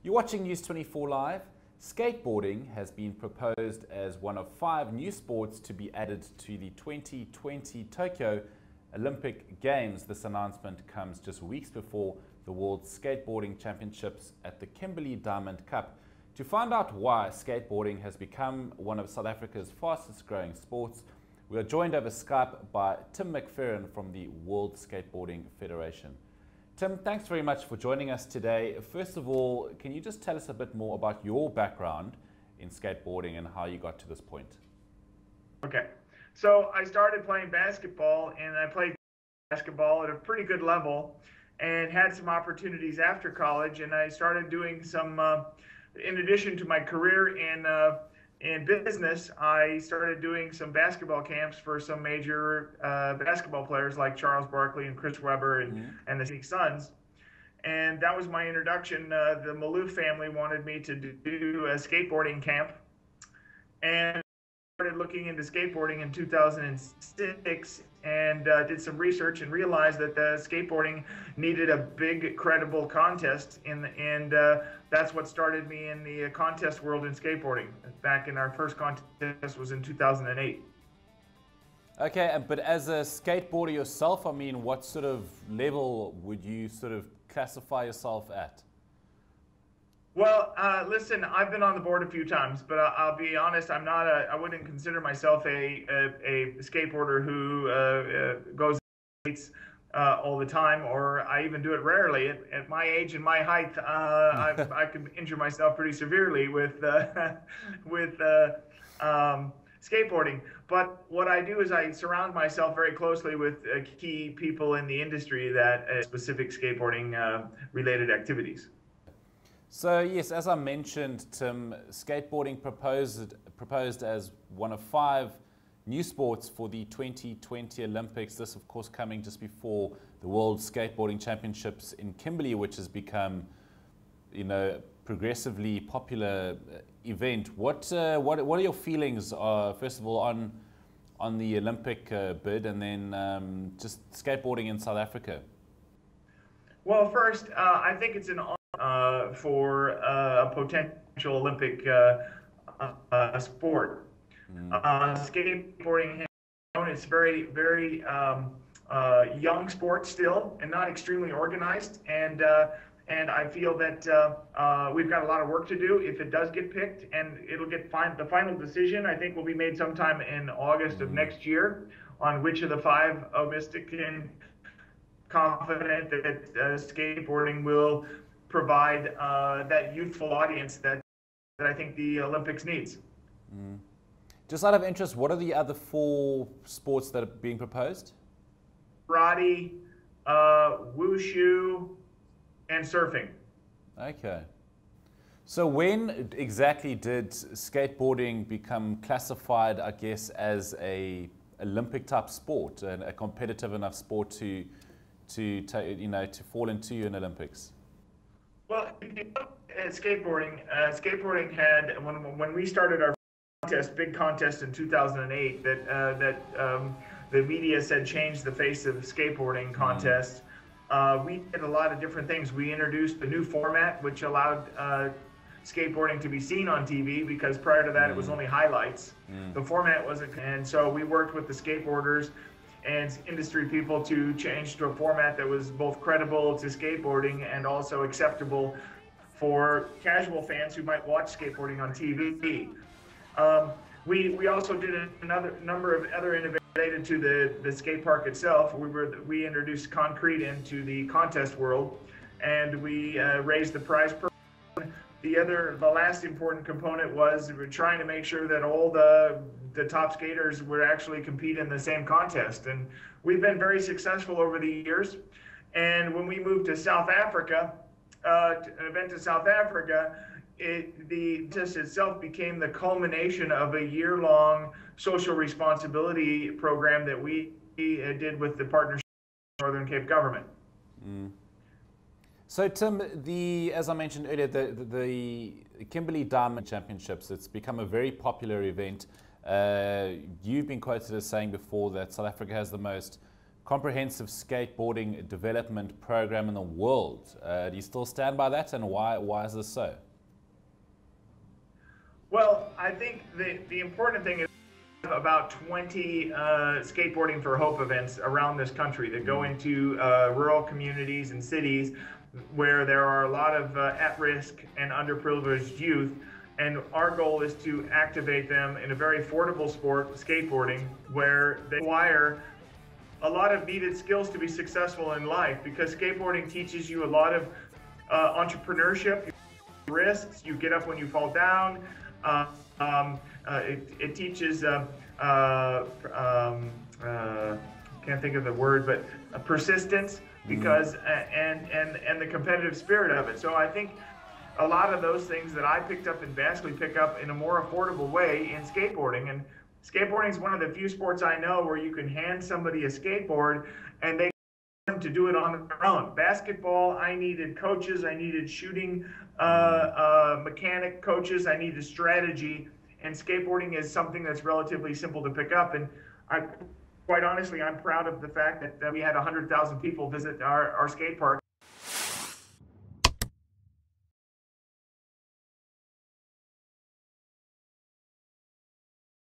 You're watching News 24 Live. Skateboarding has been proposed as one of 5 new sports to be added to the 2020 Tokyo Olympic Games. This announcement comes just weeks before the World Skateboarding Championships at the Kimberley Diamond Cup. To find out why skateboarding has become one of South Africa's fastest growing sports, we are joined over Skype by Tim McFerrin from the World Skateboarding Federation. Tim, thanks very much for joining us today. First of all, can you just tell us a bit more about your background in skateboarding and how you got to this point? Okay, so I started playing basketball, and I played basketball at a pretty good level and had some opportunities after college, and I started doing some, in addition to my career in business, I started doing some basketball camps for some major basketball players like Charles Barkley and Chris Webber and the Phoenix Suns. And that was my introduction. The Maloof family wanted me to do a skateboarding camp. And I started looking into skateboarding in 2006 and did some research and realized that the skateboarding needed a big, credible contest. And that's what started me in the contest world in skateboarding. Back in our first contest was in 2008. Okay, but as a skateboarder yourself, I mean, what sort of level would you sort of classify yourself at? Well, listen, I've been on the board a few times, but I'll be honest, I wouldn't consider myself a skateboarder who goes all the time, or I even do it rarely. At my age and my height, I can injure myself pretty severely with skateboarding. But what I do is I surround myself very closely with key people in the industry that specific skateboarding related activities. So yes, as I mentioned, Tim, skateboarding proposed as one of 5 new sports for the 2020 Olympics. This, of course, coming just before the World Skateboarding Championships in Kimberley, which has become, you know, progressively popular event. What are your feelings, first of all, on the Olympic bid, and then just skateboarding in South Africa? Well, first, I think it's an honor for a potential Olympic sport. Skateboarding has grown. It's very young sport still, and not extremely organized. And I feel that we've got a lot of work to do if it does get picked, and it'll get the final decision. I think will be made sometime in August of next year on which of the 5 optimistic and confident that skateboarding will provide that youthful audience that I think the Olympics needs. Just out of interest, what are the other 4 sports that are being proposed? Karate, wushu, and surfing. Okay. So when exactly did skateboarding become classified, I guess, as a Olympic type sport, and a competitive enough sport to fall into an Olympics? Well, if you look at skateboarding, skateboarding had, when we started our big contest in 2008 that the media said changed the face of skateboarding contests. We did a lot of different things. We introduced a new format which allowed skateboarding to be seen on TV, because prior to that it was only highlights. The format wasn't, and so we worked with the skateboarders and industry people to change to a format that was both credible to skateboarding and also acceptable for casual fans who might watch skateboarding on TV. We also did another number of other innovations related to the skate park itself. We introduced concrete into the contest world, and we raised the prize per. The last important component was we're trying to make sure that all the top skaters would actually compete in the same contest, and we've been very successful over the years. And when we moved to South Africa, an event to South Africa, the contest itself became the culmination of a year-long social responsibility program that we did with the partnership with the Northern Cape government. So Tim, as I mentioned earlier, the Kimberley Diamond Championships, it's become a very popular event. You've been quoted as saying before that South Africa has the most comprehensive skateboarding development program in the world. Do you still stand by that, and why is this so? Well, I think the important thing is about 20 skateboarding for hope events around this country that go into rural communities and cities where there are a lot of at-risk and underprivileged youth, and our goal is to activate them in a very affordable sport, skateboarding, where they acquire a lot of needed skills to be successful in life, because skateboarding teaches you a lot of entrepreneurship, risks, you get up when you fall down. It teaches, can't think of the word, but persistence, because and the competitive spirit of it. So I think a lot of those things that I picked up in basket pick up in a more affordable way in skateboarding. And skateboarding is one of the few sports I know where you can hand somebody a skateboard and they learn to do it on their own. Basketball, I needed coaches, I needed shooting mechanic coaches, I needed strategy, and skateboarding is something that's relatively simple to pick up. And quite honestly, I'm proud of the fact that we had 100,000 people visit our skate park.